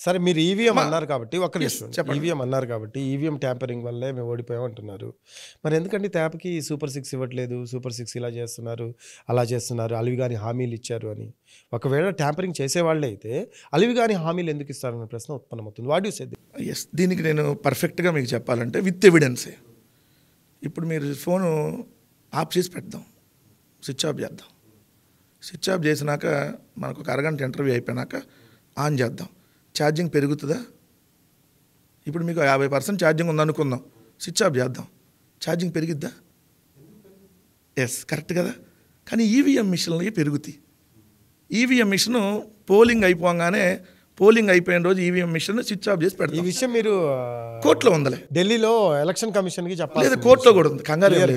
సరే మీరు ఈవీఎం అన్నారు కాబట్టి ఒక్క నిమిషం ఈవీఎం అన్నారు కాబట్టి ఈవీఎం ట్యాంపరింగ్ వల్లే మేము ఓడిపోయాం అంటున్నారు. మరి ఎందుకంటే ట్యాప్కి సూపర్ 6 ఇవ్వట్లేదు, సూపర్ 6 ఇలా చేస్తున్నారు, అలా చేస్తున్నారు, అలివి కానీ హామీలు ఇచ్చారు అని. ఒకవేళ ట్యాంపరింగ్ చేసేవాళ్ళే అయితే అలివి కానీ హామీలు ఎందుకు ఇస్తారన్న ప్రశ్న ఉత్పన్నమవుతుంది. What you say? ఎస్, దీనికి నేను పర్ఫెక్ట్గా మీకు చెప్పాలంటే విత్ ఎవిడెన్సే. ఇప్పుడు మీరు ఫోను ఆఫ్ చేసి పెడదాం, స్విచ్ ఆఫ్ చేద్దాం. స్విచ్ ఆఫ్ చేసినాక మనకు ఒక అరగంట ఇంటర్వ్యూ అయిపోయినాక ఆన్ చేద్దాం. ఛార్జింగ్ పెరుగుతుందా? ఇప్పుడు మీకు 50% ఛార్జింగ్ ఉందనుకుందాం, స్విచ్ ఆఫ్ చేద్దాం, ఛార్జింగ్ పెరిగిద్దా? ఎస్, కరెక్ట్ కదా. కానీ ఈవీఎం మిషన్లకి పెరుగుతాయి. ఈవీఎం మిషను పోలింగ్ అయిపోయిన రోజు ఈవీఎం మిషన్ స్విచ్ ఆఫ్ చేసి పెడతాం. ఈ విషయం మీరు కోర్టులో ఉందలే, ఢిల్లీలో ఎలక్షన్ కమిషన్కి చెప్పాలి. లేదు, కోర్టులో కూడా ఉంది, కంగారు లేదు.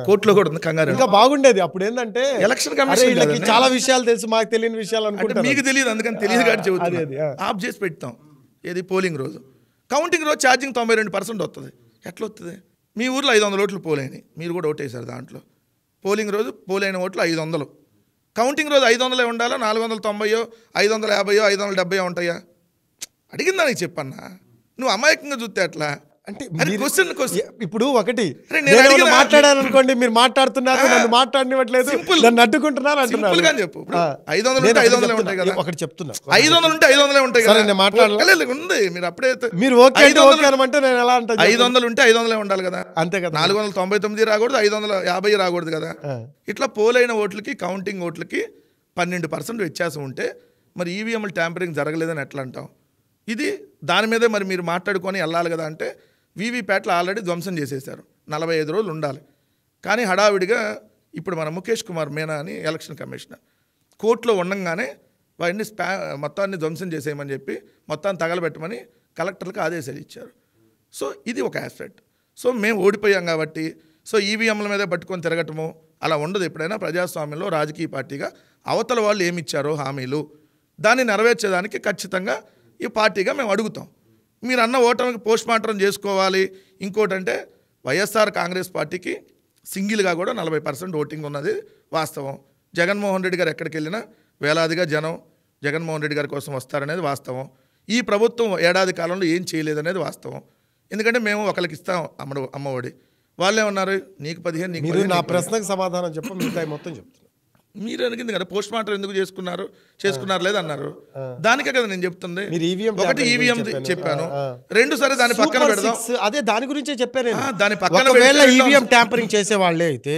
కోర్టులో కూడా ఉంది, కంగారు. ఇంకా బాగుండేది. అప్పుడు ఏంటంటే ఎలక్షన్ కమిషన్ చాలా విషయాలు తెలుసు, మాకు తెలియని విషయాలు అనుకుంటే మీకు తెలియదు, అందుకని తెలియదు కాబట్టి చెబుతాను. ఆఫ్ చేసి పెడతాం. ఏది పోలింగ్ రోజు. కౌంటింగ్ రోజు ఛార్జింగ్ 92% వస్తుంది. ఎట్లా వస్తుంది? మీ ఊర్లో 500 ఓట్లు పోలేని, మీరు కూడా ఓటేశారు దాంట్లో. పోలింగ్ రోజు పోలైన ఓట్లు 500. కౌంటింగ్ రోజు 500 ఉండాలా, 490, 550, 570 ఉంటాయా? అడిగిందా నీకు చెప్పన్నా? నువ్వు అమాయకంగా చూస్తే అట్లా అంటే క్వశ్చన్ ఇప్పుడు ఒకటి నేను మాట్లాడాను అనుకోండి, మీరు మాట్లాడుతున్నారు, నన్ను మాట్లాడనివ్వట్లేదు, నన్ను అడ్డుకుంటున్నారు అంటున్నారు. చెప్పు. 500 ఉంటాయి కదా, ఒకటి చెప్తున్నా. 500 ఉంటాయి కదా, నేను మాట్లాడలేదు ఉంది. మీరు అప్పుడే మీరు ఓకే అంటే నేను ఎలా అంటే 500 ఉంటే 500 ఉండాలి కదా, అంతే కదా. 499 రాకూడదు, 550 రాకూడదు కదా. ఇట్లా పోలైన ఓట్లకి కౌంటింగ్ ఓట్లకి 12% వ్యత్యాసం ఉంటే మరి ఈవీఎంలు ట్యాంపరింగ్ జరగలేదని ఎట్లా అంటాం? ఇది దాని మీదే మరి మీరు మాట్లాడుకొని వెళ్ళాలి కదా. అంటే వీవీప్యాట్లు ఆల్రెడీ ధ్వంసం చేసేసారు, 45 రోజులు ఉండాలి. కానీ హడావిడిగా ఇప్పుడు మన ముఖేష్ కుమార్ మీనా అని ఎలక్షన్ కమిషనర్ కోర్టులో ఉండగానే వాడిని మొత్తాన్ని ధ్వంసం చేసేయమని చెప్పి మొత్తాన్ని తగలబెట్టమని కలెక్టర్లకు ఆదేశాలు ఇచ్చారు. సో ఇది ఒక ఆస్పెక్ట్. సో మేము ఓడిపోయాం కాబట్టి సో ఈవీఎంల మీద పట్టుకొని తిరగటము అలా ఉండదు. ఎప్పుడైనా ప్రజాస్వామ్యంలో రాజకీయ పార్టీగా అవతల వాళ్ళు ఏమిచ్చారో హామీలు దాన్ని నెరవేర్చేదానికి ఖచ్చితంగా ఈ పార్టీగా మేము అడుగుతాం. మీరు అన్న ఓటమికి పోస్ట్ మార్టం చేసుకోవాలి. ఇంకోటంటే వైఎస్ఆర్ కాంగ్రెస్ పార్టీకి సింగిల్గా కూడా 40% ఓటింగ్ ఉన్నది వాస్తవం. జగన్మోహన్ రెడ్డి గారు ఎక్కడికి వెళ్ళినా వేలాదిగా జనం జగన్మోహన్ రెడ్డి గారి కోసం వస్తారనేది వాస్తవం. ఈ ప్రభుత్వం ఏడాది కాలంలో ఏం చేయలేదనేది వాస్తవం. ఎందుకంటే మేము ఒకరికి ఇస్తాం అమ్మఒడి, వాళ్ళే ఉన్నారు నీకు 15 నీకు 15. నా ప్రశ్నకు సమాధానం చెప్ప, మిగతా మొత్తం చెప్తున్నా. మీరు అడిగింది కదా పోస్ట్ మార్టం ఎందుకు చేసుకున్నారు లేదన్నారు. దానికే కదా నేను చెప్తుంది. ఒకటి ఈవీఎం చెప్పాను, 2 సరే దాని పక్కన పెడదాం. అదే దాని గురించే చెప్పాను. దాని పక్కన ఈవీఎం ట్యాంపరింగ్ చేసే వాళ్ళే అయితే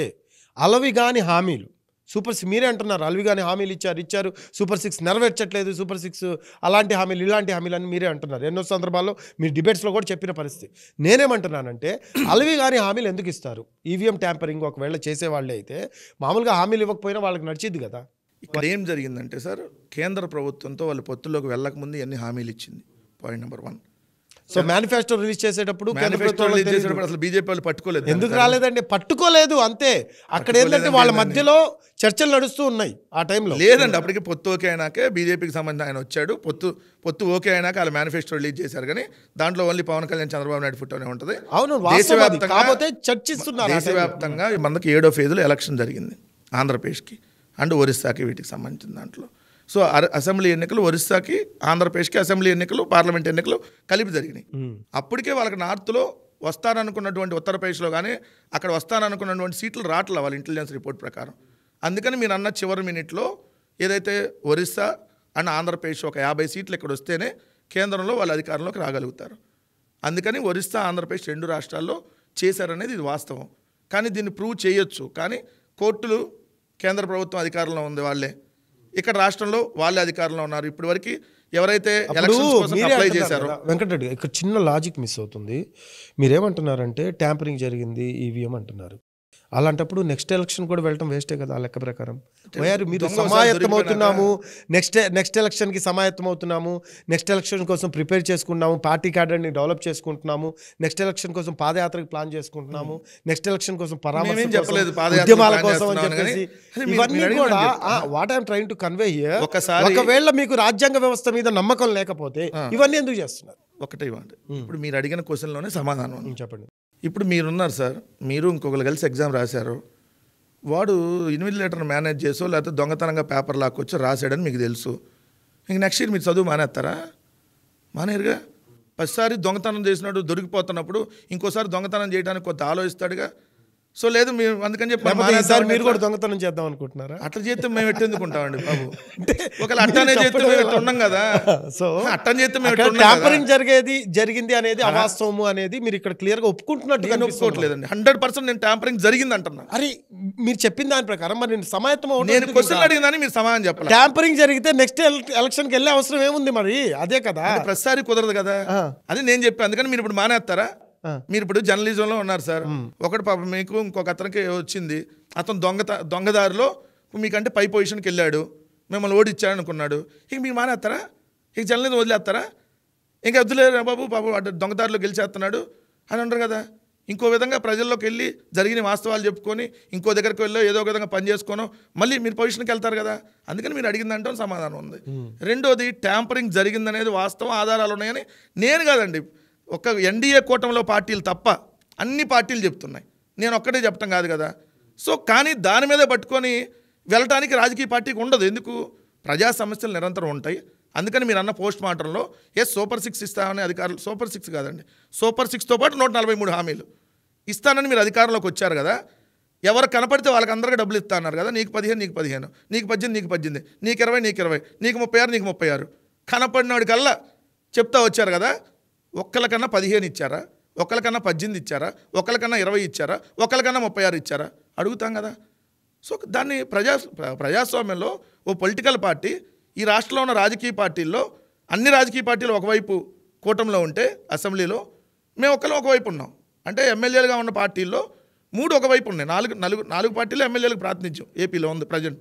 అలవి గాని హామీలు సూపర్ మీరే అంటున్నారు, అలవి గాని హామీలు ఇచ్చారు, సూపర్ 6 నెరవేర్చట్లేదు, సూపర్ 6 అలాంటి హామీలు ఇలాంటి హామీలు అని మీరే అంటున్నారు. ఎన్నో సందర్భాల్లో మీరు డిబేట్స్లో కూడా చెప్పిన పరిస్థితి. నేనేమంటున్నానంటే అలవి గాని హామీలు ఎందుకు ఇస్తారు? ఈవీఎం ట్యాంపరింగ్ ఒకవేళ చేసేవాళ్ళే అయితే మామూలుగా హామీలు ఇవ్వకపోయినా వాళ్ళకి నడిచిద్ది కదా. ఇక్కడ ఏం జరిగిందంటే సార్, కేంద్ర ప్రభుత్వంతో వాళ్ళు పొత్తులోకి వెళ్ళకముందు ఎన్ని హామీలు ఇచ్చింది, point number 1. So manifesto release చేసేటప్పుడు అసలు బీజేపీ వాళ్ళు పట్టుకోలేదు. ఎందుకు రాలేదండి? పట్టుకోలేదు అంతే. అక్కడ ఏంటంటే వాళ్ళ మధ్యలో చర్చలు నడుస్తూ ఉన్నాయి ఆ టైంలో. లేదండి, అప్పటికి పొత్తు ఓకే అయినాకే బీజేపీకి సంబంధించి ఆయన వచ్చాడు. పొత్తు ఓకే అయినాక వాళ్ళు మేనిఫెస్టో రిలీజ్ చేశారు. కానీ దాంట్లో ఓన్లీ పవన్ కళ్యాణ్ చంద్రబాబు నాయుడు ఫోటోనే ఉంటుంది. అవును, చర్చిస్తున్నారు. దేశవ్యాప్తంగా మనకి 7వ ఫేజ్లో ఎలక్షన్ జరిగింది ఆంధ్రప్రదేశ్కి అండ్ ఒరిస్సాకి, వీటికి సంబంధించిన దాంట్లో. సో అసెంబ్లీ ఎన్నికలు ఒరిస్సాకి, ఆంధ్రప్రదేశ్కి అసెంబ్లీ ఎన్నికలు, పార్లమెంట్ ఎన్నికలు కలిపి జరిగినాయి. అప్పటికే వాళ్ళకి నార్త్లో వస్తాననుకున్నటువంటి ఉత్తరప్రదేశ్లో కానీ అక్కడ వస్తాననుకున్నటువంటి సీట్లు రావట్లే వాళ్ళ ఇంటెలిజెన్స్ రిపోర్ట్ ప్రకారం. అందుకని మీరు అన్న చివరి మినిట్లో ఏదైతే ఒరిస్సా అండ్ ఆంధ్రప్రదేశ్ ఒక 50 సీట్లు ఇక్కడ వస్తేనే కేంద్రంలో వాళ్ళ అధికారంలోకి రాగలుగుతారు. అందుకని ఒరిస్సా ఆంధ్రప్రదేశ్ 2 రాష్ట్రాల్లో చేశారనేది ఇది వాస్తవం. కానీ దీన్ని ప్రూవ్ చేయొచ్చు. కానీ కోర్టులు కేంద్ర ప్రభుత్వం అధికారంలో ఉంది వాళ్ళే, ఇక్కడ రాష్ట్రంలో వాళ్ళే అధికారంలో ఉన్నారు. ఇప్పటి వరకు ఎవరైతే ఎలక్షన్స్ కోసం అప్లై చేశారో. వెంకటరెడ్డి ఇక్కడ చిన్న లాజిక్ మిస్ అవుతుంది. మీరేమంటున్నారంటే ట్యాంపరింగ్ జరిగింది ఈవీఎం అంటున్నారు. అలాంటప్పుడు నెక్స్ట్ ఎలక్షన్ కూడా వెళ్ళటం వేస్టే కదా ఆ లెక్క ప్రకారం. మీరు సమాయత్తం అవుతున్నాము, నెక్స్ట్ ఎలక్షన్కి సమాయత్తం అవుతున్నాము, నెక్స్ట్ ఎలక్షన్ కోసం ప్రిపేర్ చేసుకుంటున్నాము, పార్టీ క్యాడర్ని డెవలప్ చేసుకుంటున్నాము, నెక్స్ట్ ఎలక్షన్ కోసం పాదయాత్రకు ప్లాన్ చేసుకుంటున్నాము, నెక్స్ట్ ఎలక్షన్ కోసం పరామర్శ ఉద్యమాల కోసం అని చెప్పేసి ఇవన్నీ కూడా what I'm trying to convey here. ఒకవేళ మీకు రాజ్యాంగ వ్యవస్థ మీద నమ్మకం లేకపోతే ఇవన్నీ ఎందుకు చేస్తున్నారు? ఒకటే ఇవ్వండి. ఇప్పుడు మీరు అడిగిన క్వశ్చన్లోనే సమాధానం చెప్పండి. ఇప్పుడు మీరున్నారు సార్, మీరు ఇంకొకరు కలిసి ఎగ్జామ్ రాశారు, వాడు ఇన్విజిలేటర్ని మేనేజ్ చేసో లేకపోతే దొంగతనంగా పేపర్ లాక్కొచ్చి రాశాడని మీకు తెలుసు. ఇంక నెక్స్ట్ ఇయర్ మీరు చదువు మానేస్తారా? మానేరుగా. ప్రతిసారి దొంగతనం చేసినప్పుడు దొరికిపోతున్నప్పుడు ఇంకోసారి దొంగతనం చేయడానికి కొంత ఆలోచిస్తాడుగా. సో లేదు మీరు అందుకని చెప్పి ఈసారి మీరు కూడా దొంగతనం చేద్దాం అనుకుంటున్నారా? అట్లా చేస్తే మేము ఎట్టెందుకుంటామండి బాబు. ఒకవేళ అట్టనే చేస్తే మేము ఎట్లా ఉన్నాం కదా. సో అట్టని చేస్తే మేము ట్యాంపరింగ్ జరిగింది అనేది అవాస్తవము అనేది మీరు ఇక్కడ క్లియర్ గా ఒప్పుకుంటున్నట్టు ఒప్పుకోవట్లేదండి. 100% నేను ట్యాంపరింగ్ జరిగింది అంటున్నా. అరే మీరు చెప్పిన దాని ప్రకారం మరి నేను సమాయత్తం నేను క్వశ్చన్ అడిగిందని మీరు సమాధానం చెప్పాలి. ట్యాంపరింగ్ జరిగితే నెక్స్ట్ ఎలక్షన్ కి వెళ్ళే అవసరం ఏముంది మరి? అదే కదా, ప్రతిసారి కుదరదు కదా. అది నేను చెప్పాను. అందుకని మీరు ఇప్పుడు మానేస్తారా? మీరు ఇప్పుడు జర్నలిజంలో ఉన్నారు సార్. ఒకటి పాప మీకు ఇంకొక అతనికి వచ్చింది, అతను దొంగదారిలో మీకంటే పై పొజిషన్కి వెళ్ళాడు, మిమ్మల్ని ఓడిచ్చాడు అనుకున్నాడు. ఇక మీరు మానేస్తారా? ఇక జర్నలిజం వదిలేస్తారా? ఇంకా వద్దులేరా బాబు పాప దొంగదారిలో గెలిచేస్తున్నాడు అని అంటారు కదా. ఇంకో విధంగా ప్రజల్లోకి వెళ్ళి జరిగిన వాస్తవాలు చెప్పుకొని ఇంకో దగ్గరికి వెళ్ళో ఏదో ఒక విధంగా పని చేసుకోనో మళ్ళీ మీరు పొజిషన్కి వెళ్తారు కదా. అందుకని మీరు అడిగిందంటే సమాధానం ఉంది. రెండోది ట్యాంపరింగ్ జరిగిందనేది వాస్తవం, ఆధారాలు ఉన్నాయని నేను కాదండి, ఒక ఎన్డీఏ కూటమిలో పార్టీలు తప్ప అన్ని పార్టీలు చెప్తున్నాయి. నేను ఒక్కటే చెప్తాం కాదు కదా. సో కానీ దాని మీదే పట్టుకొని వెళ్ళటానికి రాజకీయ పార్టీకి ఉండదు. ఎందుకు? ప్రజా సమస్యలు నిరంతరం ఉంటాయి. అందుకని మీరు అన్న పోస్ట్ మార్టంలో సూపర్ 6 ఇస్తామని అధికారులు, సూపర్ 6 కాదండి, సూపర్ 6తో పాటు 143 హామీలు ఇస్తానని మీరు అధికారంలోకి వచ్చారు కదా. ఎవరు కనపడితే వాళ్ళకి అందరికీ డబ్బులు ఇస్తా అన్నారు కదా. నీకు 15, నీకు 15, నీకు 18, నీకు 18, నీకు 20, నీకు 20, నీకు 36, నీకు 36 కనపడినోడికల్లా చెప్తా వచ్చారు కదా. ఒక్కరికన్నా 15 ఇచ్చారా? ఒకరికన్నా 18 ఇచ్చారా? ఒకరికన్నా 20 ఇచ్చారా? ఒకరికన్నా 36 ఇచ్చారా? అడుగుతాం కదా. సో దాన్ని ప్రజాస్వామ్యంలో ఓ పొలిటికల్ పార్టీ, ఈ రాష్ట్రంలో ఉన్న రాజకీయ పార్టీల్లో అన్ని రాజకీయ పార్టీలు ఒకవైపు కూటమిలో ఉంటే అసెంబ్లీలో మేము ఒకవైపు ఉన్నాం. అంటే ఎమ్మెల్యేలుగా ఉన్న పార్టీల్లో 3 ఒకవైపు ఉన్నాయి. 4 పార్టీలు ఎమ్మెల్యేలకు ప్రాతినిధ్యం ఏపీలో ఉంది ప్రజెంట్.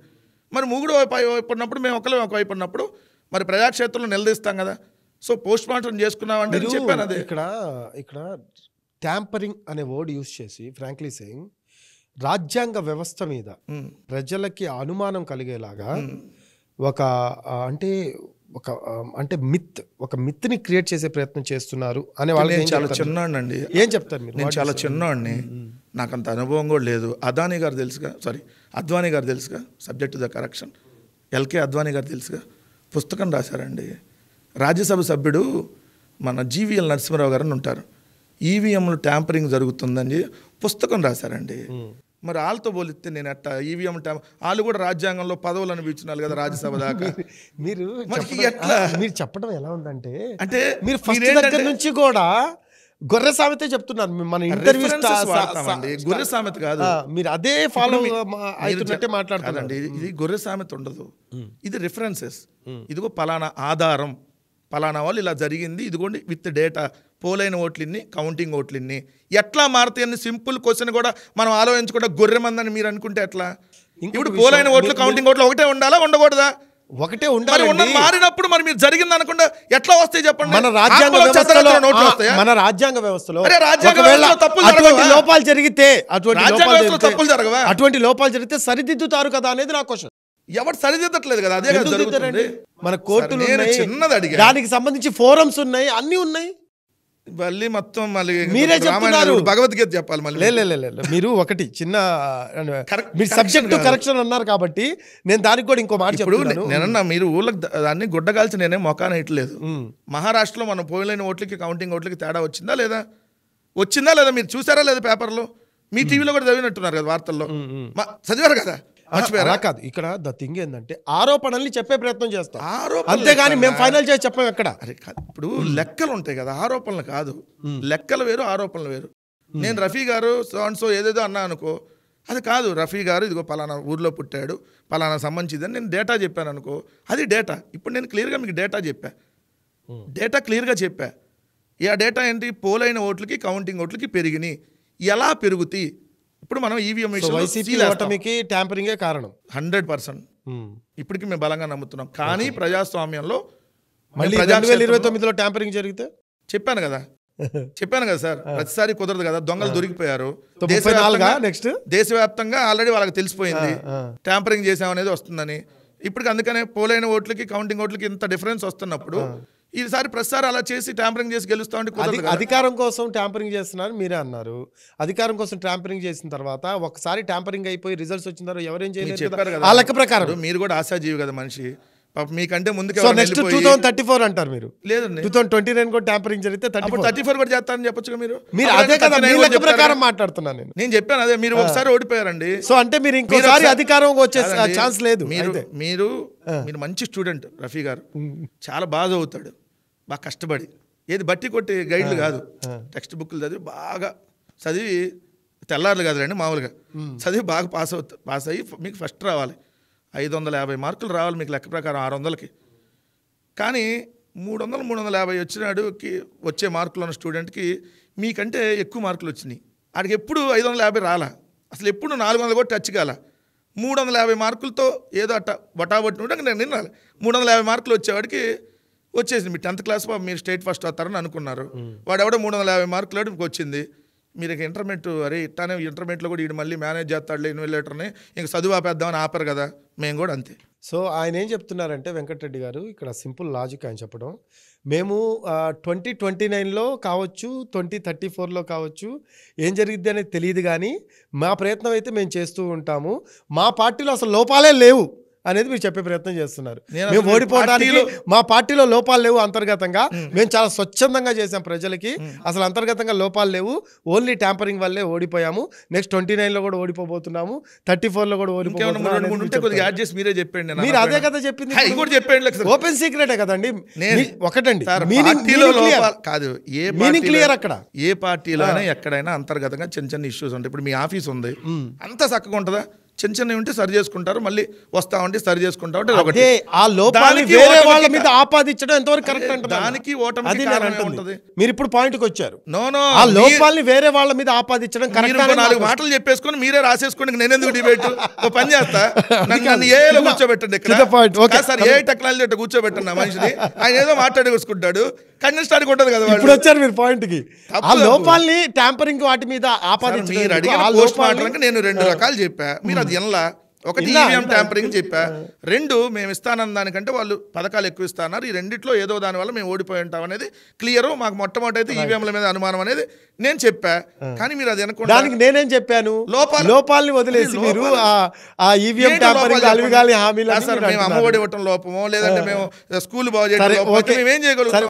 మరి 3 వైపు ఉన్నప్పుడు మేము ఒకవైపు ఉన్నప్పుడు మరి ప్రజాక్షేత్రంలో నిలదీస్తాం కదా. సో పోస్ట్ మార్టం చేసుకున్నామంటే చెప్పాను అదే. ఇక్కడ ట్యాంపరింగ్ అనే వర్డ్ యూజ్ చేసి ఫ్రాంక్లీ సేయింగ్ రాజ్యాంగ వ్యవస్థ మీద ప్రజలకి అనుమానం కలిగేలాగా ఒక మిత్ని క్రియేట్ చేసే ప్రయత్నం చేస్తున్నారు అనే వాళ్ళు చాలా చిన్నవాడిని. ఏం చెప్తారు మీరు? నేను చాలా చిన్నవాడిని, నాకు అంత అనుభవం కూడా లేదు. అద్వానీ గారు తెలుసుగా, subject the correction, LK Advani గారు తెలుసుగా, పుస్తకం రాశారండి. రాజ్యసభ సభ్యుడు మన జీవీఎల్ నరసింహారావు గారు అని ఉంటారు. ఈవీఎంలు ట్యాంపరింగ్ జరుగుతుందని పుస్తకం రాశారండి. మరి వాళ్ళతో పోలిస్తే నేను అట్ట ఈవీఎం వాళ్ళు కూడా రాజ్యాంగంలో పదవులు అనిపించినారు కదా రాజ్యసభ దాకా. మీరు చెప్పడం ఎలా ఉందంటే అంటే మీరు ఫస్ట్ దగ్గర నుంచి కూడా గొర్రె సామెతే చెప్తున్నారు. మన ఇంటర్వ్యూ గొర్రె సామెత కాదు, మీరు అదే ఫాలో అవుతున్నట్టే మాట్లాడుతున్నారండి. ఇది గొర్రె సామెత ఉండదు, ఇది రిఫరెన్సెస్. ఇదిగో పలానా ఆధారం, పలానా వాళ్ళు ఇలా జరిగింది, ఇదిగోండి విత్ డేటా, పోలైన ఓట్లిన్ని, కౌంటింగ్ ఓట్లిన్ని ఎట్లా మారుతాయని సింపుల్ క్వశ్చన్ కూడా మనం ఆలోచించకుండా గొర్రె మందని మీరు అనుకుంటే ఎట్లా? ఇప్పుడు పోలైన ఓట్లు, కౌంటింగ్ ఓట్లు ఒకటే ఉండాలా, ఉండకూడదా? ఒకటే ఉండాలి. మారినప్పుడు మరి మీరు జరిగింది అనకుండా ఎట్లా వస్తాయి చెప్పండి? మన రాజ్యాంగ వ్యవస్థలో లోపాలు జరిగితే అటువంటి లోపాలు జరిగితే సరిదిద్దుతారు కదా అనేది నా క్వశ్చన్. ఎవరు సరిదిద్దట్లేదు కదా, అదే జరుగుతుంది. మన కోర్టులు చిన్నది అడిగా, దానికి సంబంధించి ఫోరమ్స్ ఉన్నాయి, అన్ని ఉన్నాయి. మళ్ళీ మొత్తం మళ్ళీ మీరే చెప్తున్నారు భగవద్గీత చెప్పాలి మళ్ళీ. మీరు ఒకటి చిన్న మీరు సబ్జెక్ట్ కరెక్షన్ అన్నారు కాబట్టి నేను దానికి కూడా ఇంకో మాట చెప్తున్నాను. నేనన్నా మీరు ఊళ్ళకి దాన్ని గుడ్డగాల్చి నేనే మొఖాన ఇట్లేదు. మహారాష్ట్రలో మనం పోయిన ఓట్లకి కౌంటింగ్ ఓట్లకి తేడా వచ్చిందా లేదా మీరు చూసారా లేదా? పేపర్లో మీ టీవీలో కూడా చదివినట్టున్నారు కదా, వార్తల్లో చదివారు కదా. అలా కాదు, ఇక్కడ ద థింగ్ ఏంటంటే ఆరోపణల్ని చెప్పే ప్రయత్నం చేస్తాం, అంతేగాని మేము ఫైనల్ చేసి చెప్పాం ఎక్కడ. అరే ఇప్పుడు లెక్కలు ఉంటాయి కదా, ఆరోపణలు కాదు. లెక్కలు వేరు, ఆరోపణలు వేరు. నేను రఫీ గారు సో ఏదేదో అన్నా అనుకో, అది కాదు. రఫీ గారు ఇదిగో పలానా ఊర్లో పుట్టాడు, పలానా సంబంధించిందని నేను డేటా చెప్పాను అనుకో, అది డేటా. ఇప్పుడు నేను క్లియర్గా మీకు డేటా క్లియర్గా చెప్పా. ఈ డేటా ఏంటి? పోలైన ఓట్లకి, కౌంటింగ్ ఓట్లకి పెరిగినాయి. ఎలా పెరుగుతాయి? ఇప్పుడు మనం ఈవీఎం ట్యాంపరింగే కారణం 100%. ఇప్పటికి మేము బలంగా నమ్ముతున్నాం. కానీ ప్రజాస్వామ్యంలో 2029లో ట్యాంపరింగ్ జరిగితే చెప్పాను కదా సార్, ప్రతిసారి కుదరదు కదా. దొంగలు దొరికిపోయారు దేశవ్యాప్తంగా, ఆల్రెడీ వాళ్ళకి తెలిసిపోయింది ట్యాంపరింగ్ చేసామనేది వస్తుందని. ఇప్పటికి అందుకనే పోలైన ఓట్లకి, కౌంటింగ్ ఓట్లకి ఇంత డిఫరెన్స్ వస్తున్నప్పుడు ఈసారి ప్రతిసారి అలా చేసి ట్యాంపరింగ్ చేసి గెలుస్తామంటే అధికారం కోసం ట్యాంపరింగ్ చేస్తున్నారు మీరే అన్నారు. అధికారం కోసం ట్యాంపరింగ్ చేసిన తర్వాత ఒకసారి ట్యాంపరింగ్ అయిపోయి రిజల్ట్స్ వచ్చిన తర్వాత ఎవరేం చేయలేదు చెప్పారు కదా. ఆ లెక్క ప్రకారం మీరు కూడా ఆశాజీవి కదా మనిషి. పాప మీకంటే ముందుకు సో ఎవరైనా నెక్స్ట్ వెళ్ళిపోయి- 2034 అంటారు మీరు. లేదండి 2029 కూడా ట్యాంపరింగ్ జరిగితే అప్పుడు 34 కూడా చేస్తారని చెప్పొచ్చుగా మీరు. మీరు అప్పుడు అదే కదా 39 మీ కూడా లెక్క చెప్తారా? ప్రకారం మాట్లాడుతున్నాను నేను. నేను చెప్పాను అదే, మీరు ఒకసారి ఓడిపోయారండి. సో అంటే మీరు మీరు ఇంకోసారి ఒకసారి- అధికారం వచ్చే కాదండి, ఛాన్స్ లేదు. మీరు అయితే మీరు మంచి స్టూడెంట్ రఫీ గారు, చాలా బాగా చదువుతాడు, బాగా కష్టపడి, ఏది బట్టి కొట్టి గైడ్లు కాదు, టెక్స్ట్ బుక్లు చదివి బాగా చదివి, తెల్లారులు కాదులేండి మామూలుగా చదివి బాగా పాస్ అయ్యి మీకు ఫస్ట్ రావాలి, 550 మార్కులు రావాలి మీకు లెక్క ప్రకారం 600కి. కానీ 300, 350 వచ్చినాడుకి వచ్చే మార్కులు ఉన్న స్టూడెంట్కి మీకంటే ఎక్కువ మార్కులు వచ్చినాయి. ఆడికి ఎప్పుడు 550 రాలా, అసలు ఎప్పుడు 400 కూడా టచ్ కాల. 350 మార్కులతో ఏదో అట్ట బొటాబొట్టి ఉంటే నేను నిన్నాలి. 350 మార్కులు వచ్చేవాడికి వచ్చేసింది. మీ 10th క్లాస్ మీరు స్టేట్ ఫస్ట్ వస్తారని అనుకున్నారు, వాడు ఎవడో 350 మార్కులు మీకు వచ్చింది. మీరు ఇక ఇంటర్మీడియట్, అరే ఇట్లానే ఇంటర్మీడియట్లో కూడా వీడు మళ్ళీ మేనేజ్ చేస్తాడులే ఇన్వెలేటర్ని, ఇంక చదువు ఆపేద్దామని ఆపరు కదా, మేము కూడా అంతే. సో ఆయన ఏం చెప్తున్నారంటే వెంకటరెడ్డి గారు, ఇక్కడ సింపుల్ లాజిక్ ఆయన చెప్పడం, మేము 2029లో కావచ్చు, 2034లో కావచ్చు, ఏం జరిగిద్ది అనేది తెలియదు, కానీ మా ప్రయత్నం అయితే మేము చేస్తూ ఉంటాము, మా పార్టీలో అసలు లోపాలే లేవు అనేది మీరు చెప్పే ప్రయత్నం చేస్తున్నారు. మేము ఓడిపోవడానికి మా పార్టీలో లోపాలు లేవు, అంతర్గతంగా మేము చాలా స్వచ్ఛందంగా చేసాం ప్రజలకి, అసలు అంతర్గతంగా లోపాలు లేవు, ఓన్లీ ట్యాంపరింగ్ వల్లే ఓడిపోయాము, నెక్స్ట్ 29లో కూడా ఓడిపోబోతున్నాము, 34లో కూడా ఓడిపోతున్నాము. మీరే చెప్పండి, మీరు అదే కదా చెప్పింది, ఓపెన్ సీక్రెటే కదండి. ఒకటండి కాదు, మీనింగ్ క్లియర్. అక్కడ ఏ పార్టీలోనే ఎక్కడైనా అంతర్గతంగా చిన్న చిన్న ఇష్యూస్ ఉంటాయి. ఇప్పుడు మీ ఆఫీస్ ఉంది, అంతా చక్కగా ఉంటుందా? చిన్న చిన్నవి ఉంటే సరి చేసుకుంటారు, మళ్ళీ వస్తా ఉంటే సరి చేసుకుంటా ఉంటే ఒకటి. ఆ లోపాలని వేరే వాళ్ళ మీద ఆపాదించడం ఎంతవరకు కరెక్ట్ అంటే దానికి ఓటమికి కారణం ఉంటుంది. మీరు ఇప్పుడు పాయింట్కి వచ్చారు. నో ఆ లోపాలని వేరే వాళ్ళ మీద ఆపాదించడం కరెక్ట్. 4 మాటలు చెప్పేసుకొని మీరే రాసేసుకోండి, నేను ఎందుకు డిబేట్ ఒక పని చేస్తా, నన్ను ఏలో కూర్చోబెట్టండి ఇక్కడ సార్, ఏ టెక్నాలజీ అంటే కూర్చోబెట్టండి ఆ మనిషిని, ఆయన ఏదో మాట్లాడేసుకుంటాడు, కంటెస్టానికి ఉంటుంది కదా. ఇప్పుడు వచ్చారు మీరు పాయింట్ కి, ఆ లోపాలని ట్యాంపరింగ్ వాటి మీద ఆపాదించడం. మీరు అడిగిన పోస్ట్ మార్టంకి నేను 2 రకాలు చెప్పా, మీరు అది ఎనలా. ఒకటి ఈవీఎం ట్యాంపరింగ్ చెప్పా, 2 మేము ఇస్తానన్న దానికంటే వాళ్ళు పథకాలు ఎక్కువ ఇస్తున్నారు, ఈ రెండిట్లో ఏదో దానివల్ల మేము ఓడిపోయి ఉంటాం అనేది క్లియర్. మాకు మొట్టమొదటి అయితే ఈవీఎంల మీద అనుమానం అనేది నేను చెప్పా, కానీ మీరు అది అనుకోండి. దానికి నేనేం చెప్పాను, లోపాలని వదిలేసి మీరు ఆ ఈవీఎం ట్యాంపరింగ్ అలివిగాలి హామీలు, మేము అమ్మఒడి ఇవ్వటం లోపమో, లేదంటే మేము స్కూల్ బాగు చేయడం లోపమో, మేమేం చేయగలుగుతాం?